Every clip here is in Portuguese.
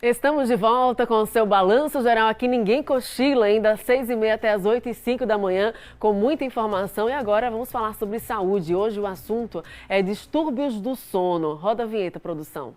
Estamos de volta com o seu Balanço Geral. Aqui ninguém cochila, ainda às 6h30 até às 8h05 da manhã, com muita informação. E agora vamos falar sobre saúde. Hoje o assunto é distúrbios do sono. Roda a vinheta, produção.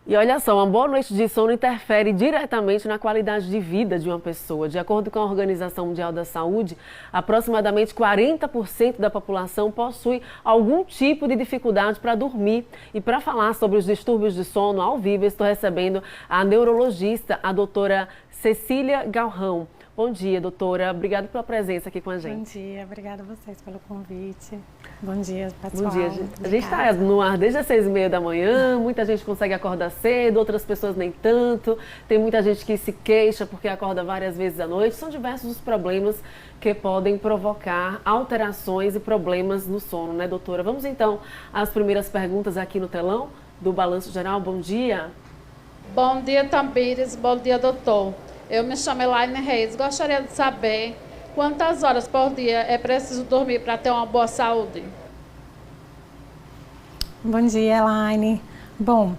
E olha só, uma boa noite de sono interfere diretamente na qualidade de vida de uma pessoa. De acordo com a Organização Mundial da Saúde, aproximadamente 40% da população possui algum tipo de dificuldade para dormir. E para falar sobre os distúrbios de sono ao vivo, estou recebendo a neurologista, a doutora Cecília Galrão. Bom dia, doutora. Obrigada pela presença aqui com a gente. Bom dia, obrigada a vocês pelo convite. Bom dia, pessoal. Bom dia. A gente está no ar desde as 6h30 da manhã, muita gente consegue acordar cedo, outras pessoas nem tanto. Tem muita gente que se queixa porque acorda várias vezes à noite. São diversos os problemas que podem provocar alterações e problemas no sono, né, doutora? Vamos então às primeiras perguntas aqui no telão do Balanço Geral. Bom dia. Bom dia, Tamires. Bom dia, doutor. Eu me chamo Elaine Reis. Gostaria de saber quantas horas por dia é preciso dormir para ter uma boa saúde? Bom dia, Elaine. Bom,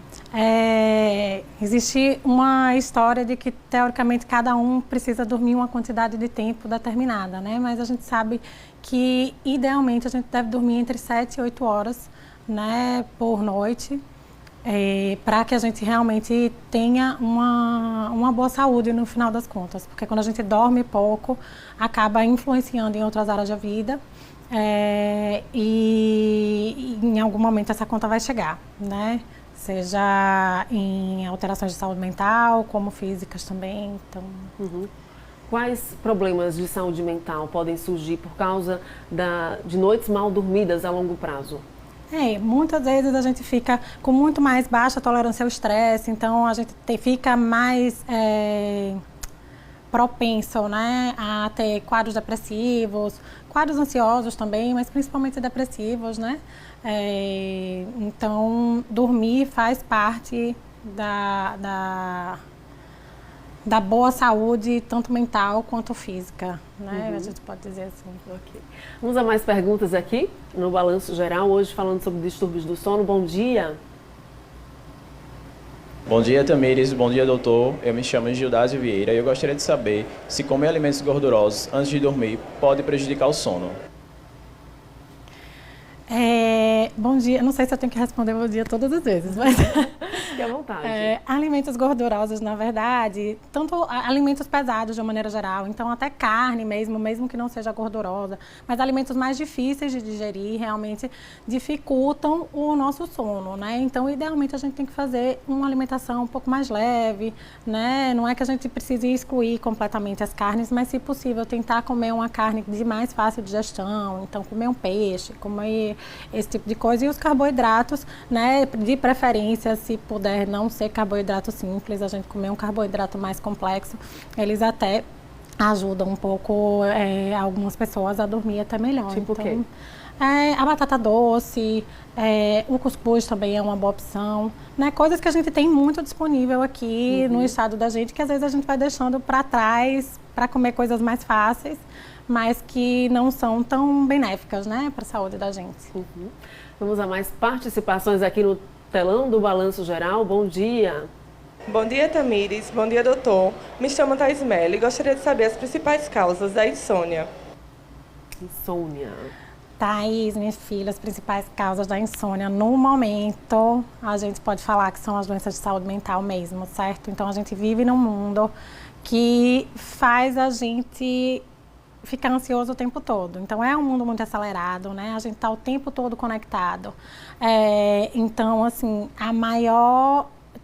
existe uma história de que, teoricamente, cada um precisa dormir uma quantidade de tempo determinada, né? Mas a gente sabe que, idealmente, a gente deve dormir entre 7 e 8 horas, né, por noite. Para que a gente realmente tenha uma boa saúde no final das contas, porque quando a gente dorme pouco, acaba influenciando em outras áreas da vida e em algum momento essa conta vai chegar, né? Seja em alterações de saúde mental, como físicas também. Então... Quais problemas de saúde mental podem surgir por causa de noites mal dormidas a longo prazo? Muitas vezes a gente fica com muito mais baixa tolerância ao estresse, então a gente fica mais propenso, né, a ter quadros depressivos, quadros ansiosos também, mas principalmente depressivos, né? Então, dormir faz parte da boa saúde, tanto mental quanto física, né? A gente pode dizer assim. Okay. Vamos a mais perguntas aqui no Balanço Geral, hoje falando sobre distúrbios do sono. Bom dia. Bom dia, Tamires. Bom dia, doutor. Eu me chamo Gildásio Vieira e eu gostaria de saber se comer alimentos gordurosos antes de dormir pode prejudicar o sono. Bom dia, não sei se eu tenho que responder bom dia todas as vezes, mas... Fique à vontade. Alimentos gordurosos, na verdade, tanto alimentos pesados de uma maneira geral, então até carne mesmo que não seja gordurosa, mas alimentos mais difíceis de digerir realmente dificultam o nosso sono, né? Então, idealmente, a gente tem que fazer uma alimentação um pouco mais leve, né? Não é que a gente precise excluir completamente as carnes, mas, se possível, tentar comer uma carne de mais fácil digestão, então comer um peixe, comer esse tipo de coisa, e os carboidratos, né, de preferência, se puder não ser carboidrato simples, a gente comer um carboidrato mais complexo, eles até ajudam um pouco algumas pessoas a dormir até melhor. Tipo então, o quê? A batata doce, o cuscuz também é uma boa opção, né? Coisas que a gente tem muito disponível aqui no estado da gente, que às vezes a gente vai deixando para trás para comer coisas mais fáceis, mas que não são tão benéficas, né, para a saúde da gente. Vamos a mais participações aqui no telão do Balanço Geral. Bom dia. Bom dia, Tamires. Bom dia, doutor. Me chamo Thais Melli e gostaria de saber as principais causas da insônia. Insônia. Thais, minha filha, as principais causas da insônia, no momento, a gente pode falar que são as doenças de saúde mental mesmo, certo? Então, a gente vive num mundo que faz a gente ficar ansioso o tempo todo. Então, é um mundo muito acelerado, né? A gente está o tempo todo conectado. Então, assim,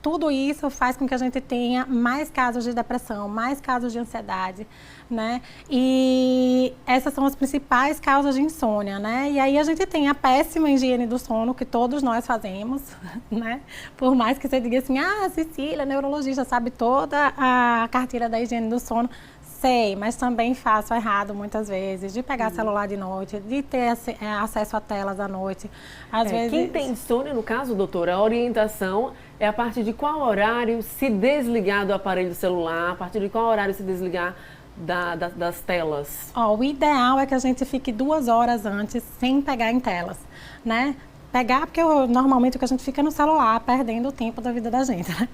tudo isso faz com que a gente tenha mais casos de depressão, mais casos de ansiedade, né? E essas são as principais causas de insônia, né? E aí a gente tem a péssima higiene do sono, que todos nós fazemos, né? Por mais que você diga assim, a Cecília, neurologista, sabe toda a cartilha da higiene do sono. Sei, mas também faço errado muitas vezes, de pegar celular de noite, de ter acesso a telas à noite. Às vezes... Quem tem insônia, no caso, doutora, a orientação é a partir de qual horário se desligar do aparelho celular, a partir de qual horário se desligar das telas? O ideal é que a gente fique 2 horas antes sem pegar em telas, né? Pegar, porque normalmente o que a gente fica é no celular, perdendo o tempo da vida da gente, né?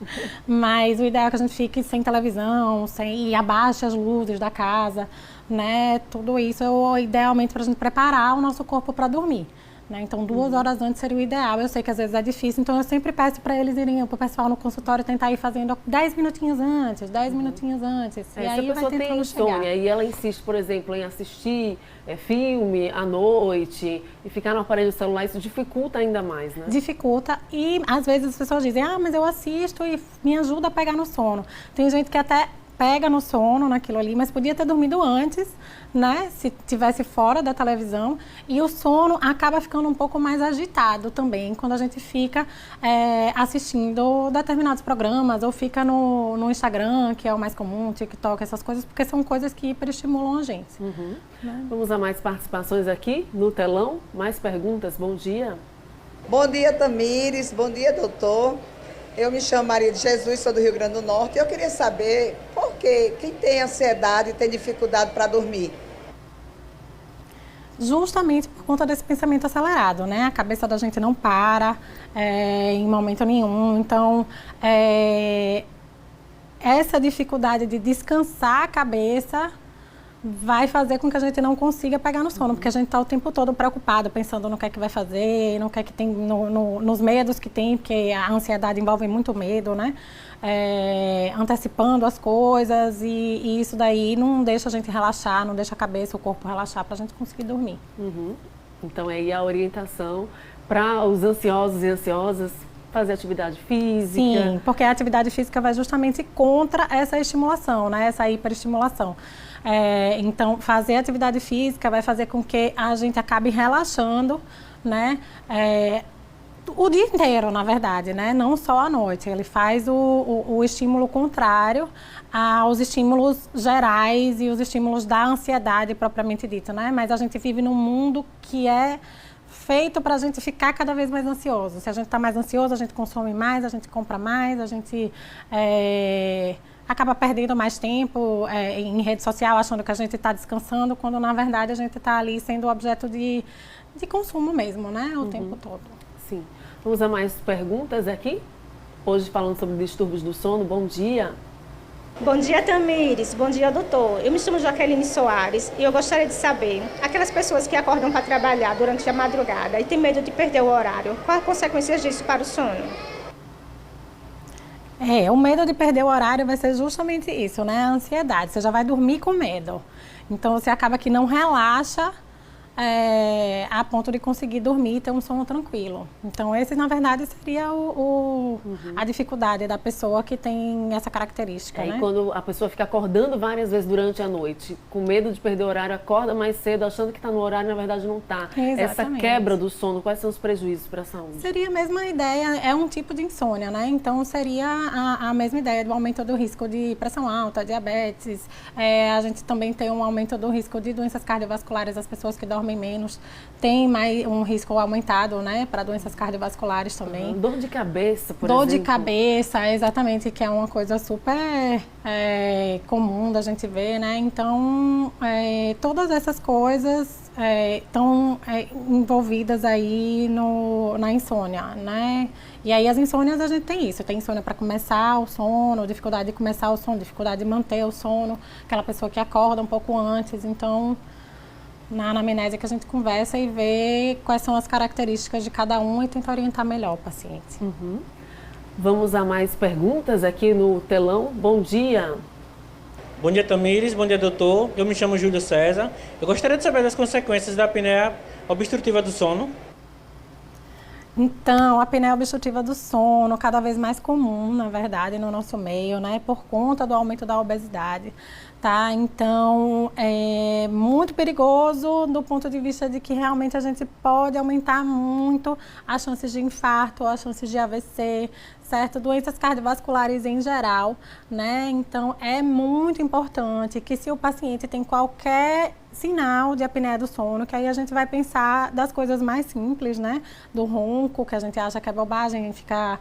Mas o ideal é que a gente fique sem televisão, e abaixe as luzes da casa, né? Tudo isso é idealmente para a gente preparar o nosso corpo para dormir. Né? Então, 2 horas antes seria o ideal. Eu sei que às vezes é difícil, então eu sempre peço para eles irem, para o pessoal no consultório tentar ir fazendo 10 minutinhos antes, 10 minutinhos antes. E aí se a pessoa tem insônia e ela insiste, por exemplo, em assistir filme à noite e ficar no aparelho celular, isso dificulta ainda mais, né? Dificulta e às vezes as pessoas dizem, mas eu assisto e me ajuda a pegar no sono. Tem gente que até pega no sono naquilo ali, mas podia ter dormido antes, né? Se tivesse fora da televisão. E o sono acaba ficando um pouco mais agitado também quando a gente fica assistindo determinados programas ou fica no Instagram, que é o mais comum, TikTok, essas coisas, porque são coisas que hiperestimulam a gente. Né? Vamos a mais participações aqui no telão. Mais perguntas. Bom dia. Bom dia, Tamires. Bom dia, doutor. Eu me chamo Maria de Jesus, sou do Rio Grande do Norte. E eu queria saber por que quem tem ansiedade tem dificuldade para dormir. Justamente por conta desse pensamento acelerado, né? A cabeça da gente não para em momento nenhum. Então, essa dificuldade de descansar a cabeça vai fazer com que a gente não consiga pegar no sono, porque a gente está o tempo todo preocupado, pensando no que é que vai fazer, no que é que tem, nos medos que tem, porque a ansiedade envolve muito medo, né? Antecipando as coisas e isso daí não deixa a gente relaxar, não deixa a cabeça, o corpo relaxar para a gente conseguir dormir. Então aí a orientação para os ansiosos e ansiosas fazer atividade física. Sim, porque a atividade física vai justamente contra essa estimulação, né? Essa hiperestimulação. Então, fazer atividade física vai fazer com que a gente acabe relaxando, né? O dia inteiro, na verdade, né? Não só à noite. Ele faz o estímulo contrário aos estímulos gerais e os estímulos da ansiedade propriamente dita, né? Mas a gente vive num mundo que é feito para a gente ficar cada vez mais ansioso. Se a gente está mais ansioso, a gente consome mais, a gente compra mais, a gente acaba perdendo mais tempo em rede social, achando que a gente está descansando, quando na verdade a gente está ali sendo objeto de consumo mesmo, né? O tempo todo. Sim. Vamos a mais perguntas aqui? Hoje falando sobre distúrbios do sono. Bom dia. Bom dia, Tamires. Bom dia, doutor. Eu me chamo Jaqueline Soares e eu gostaria de saber, aquelas pessoas que acordam para trabalhar durante a madrugada e têm medo de perder o horário, quais as consequências disso para o sono? O medo de perder o horário vai ser justamente isso, né? A ansiedade. Você já vai dormir com medo. Então, você acaba que não relaxa a ponto de conseguir dormir e ter um sono tranquilo. Então, esse, na verdade, seria a dificuldade da pessoa que tem essa característica, né? E quando a pessoa fica acordando várias vezes durante a noite, com medo de perder o horário, acorda mais cedo, achando que está no horário, na verdade não está. Essa quebra do sono, quais são os prejuízos para a saúde? Seria a mesma ideia, é um tipo de insônia, né? Então, seria a mesma ideia do aumento do risco de pressão alta, diabetes. A gente também tem um aumento do risco de doenças cardiovasculares, as pessoas que dormem menos tem mais um risco aumentado, né, para doenças cardiovasculares também. Dor de cabeça, por exemplo. Dor de cabeça, exatamente, que é uma coisa super comum da gente ver, né? Então, todas essas coisas estão envolvidas aí na insônia, né? E aí as insônias a gente tem isso, tem insônia para começar o sono, dificuldade de começar o sono, dificuldade de manter o sono, aquela pessoa que acorda um pouco antes, então na anamnese que a gente conversa e vê quais são as características de cada um e tenta orientar melhor o paciente. Vamos a mais perguntas aqui no telão. Bom dia. Bom dia, Tamires. Bom dia, doutor. Eu me chamo Júlio César. Eu gostaria de saber das consequências da apneia obstrutiva do sono. Então, a apneia obstrutiva do sono, cada vez mais comum, na verdade, no nosso meio, né? Por conta do aumento da obesidade, tá? Então, é muito perigoso do ponto de vista de que realmente a gente pode aumentar muito as chances de infarto, as chances de AVC, certo? Doenças cardiovasculares em geral, né? Então, é muito importante que se o paciente tem qualquer sinal de apneia do sono, que aí a gente vai pensar das coisas mais simples, né? Do ronco, que a gente acha que é bobagem, ficar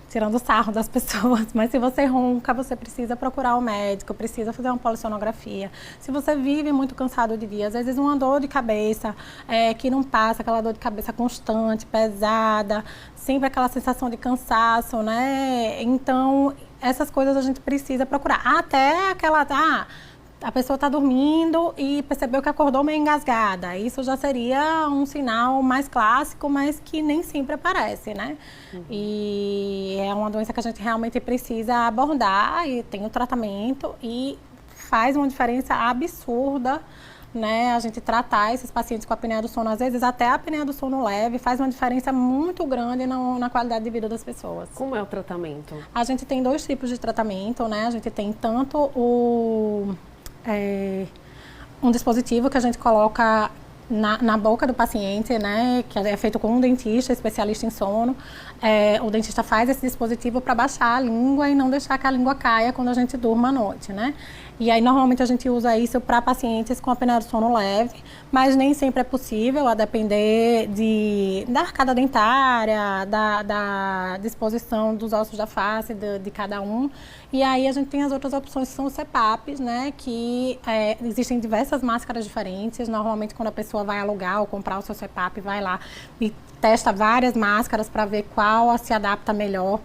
tirando sarro das pessoas, mas se você ronca, você precisa procurar o médico, precisa fazer uma polissonografia. Se você vive muito cansado de dia, às vezes uma dor de cabeça que não passa, aquela dor de cabeça constante, pesada, sempre aquela sensação de cansaço, né? Então, essas coisas a gente precisa procurar. Até aquela... a pessoa está dormindo e percebeu que acordou meio engasgada. Isso já seria um sinal mais clássico, mas que nem sempre aparece, né? E é uma doença que a gente realmente precisa abordar e tem o tratamento e faz uma diferença absurda, né? A gente tratar esses pacientes com apneia do sono, às vezes até a apneia do sono leve, faz uma diferença muito grande na qualidade de vida das pessoas. Como é o tratamento? A gente tem 2 tipos de tratamento, né? A gente tem tanto um dispositivo que a gente coloca na boca do paciente, né, que é feito com um dentista, especialista em sono. O dentista faz esse dispositivo para baixar a língua e não deixar que a língua caia quando a gente durma à noite, né? E aí, normalmente, a gente usa isso para pacientes com apneia do sono leve, mas nem sempre é possível, a depender da arcada dentária, da disposição dos ossos da face de cada um. E aí, a gente tem as outras opções, que são os CPAPs, né, que existem diversas máscaras diferentes. Normalmente, quando a pessoa vai alugar ou comprar o seu CPAP, vai lá e testa várias máscaras para ver qual se adapta melhor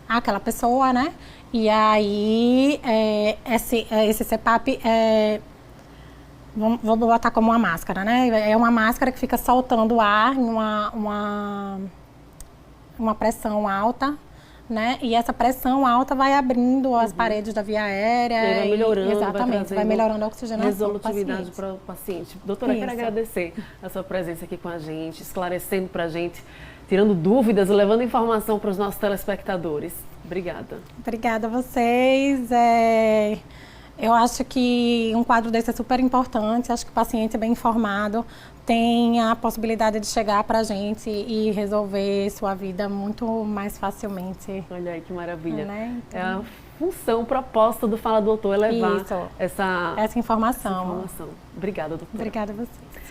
àquela pessoa, né? E aí, esse CPAP, vou botar como uma máscara, né? É uma máscara que fica soltando ar em uma pressão alta, né? E essa pressão alta vai abrindo as paredes da via aérea. E vai melhorando, exatamente, vai melhorando a oxigenação resolutividade para o paciente. Doutora, eu quero agradecer a sua presença aqui com a gente, esclarecendo para a gente, tirando dúvidas e levando informação para os nossos telespectadores. Obrigada. Obrigada a vocês. Eu acho que um quadro desse é super importante. Acho que o paciente bem informado tem a possibilidade de chegar para a gente e resolver sua vida muito mais facilmente. Olha aí que maravilha. Né? Então... É a função, proposta do Fala Doutor, é levar essa informação. Obrigada, doutora. Obrigada a vocês.